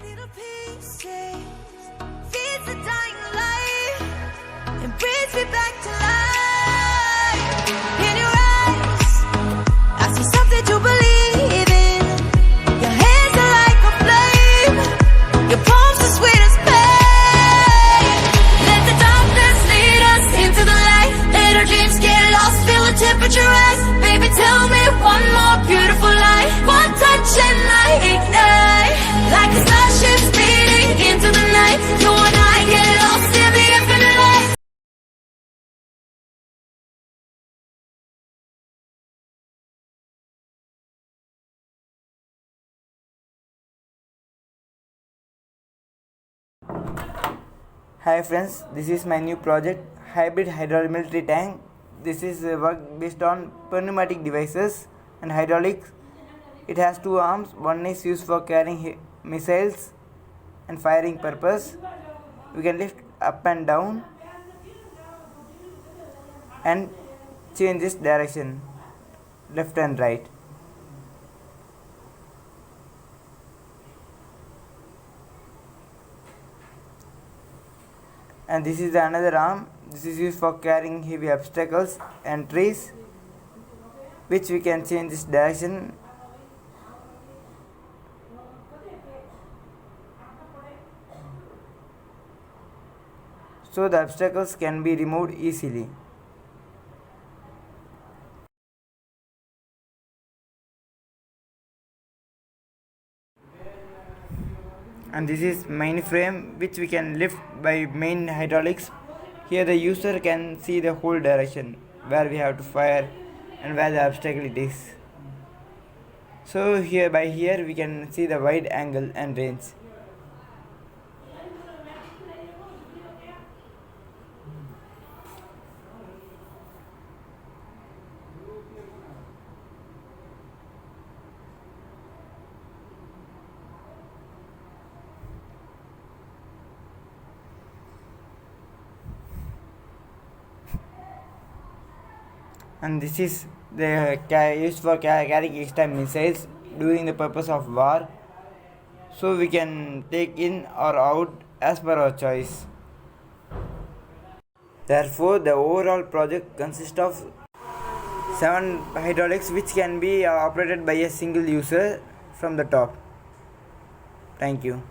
little pieces, feeds the dying light, and brings me back to life. In your eyes, I see something to believe in. Your hands are like a flame, your palms are sweet as pain. Let the darkness lead us into the light. Let our dreams get lost, feel the temperature rise. Baby, tell me one more beautiful lie. One touch and I ignite, like a starship speeding into the night. You and I get lost in the infinite light. Hi friends, this is my new project, Hybrid Hydraulic Military Tank. This is work based on pneumatic devices and hydraulics. It has two arms. One is used for carrying missiles and firing purpose. We can lift up and down and change its direction, left and right. And this is another arm. This is used for carrying heavy obstacles and trees, which we can change its direction. So the obstacles can be removed easily. And this is main frame, which we can lift by main hydraulics. Here the user can see the whole direction where we have to fire and where the obstacle it is. So here we can see the wide angle and range. And this is the used for carrying extra missiles during the purpose of war. So we can take in or out as per our choice. Therefore, the overall project consists of 7 hydraulics, which can be operated by a single user from the top. Thank you.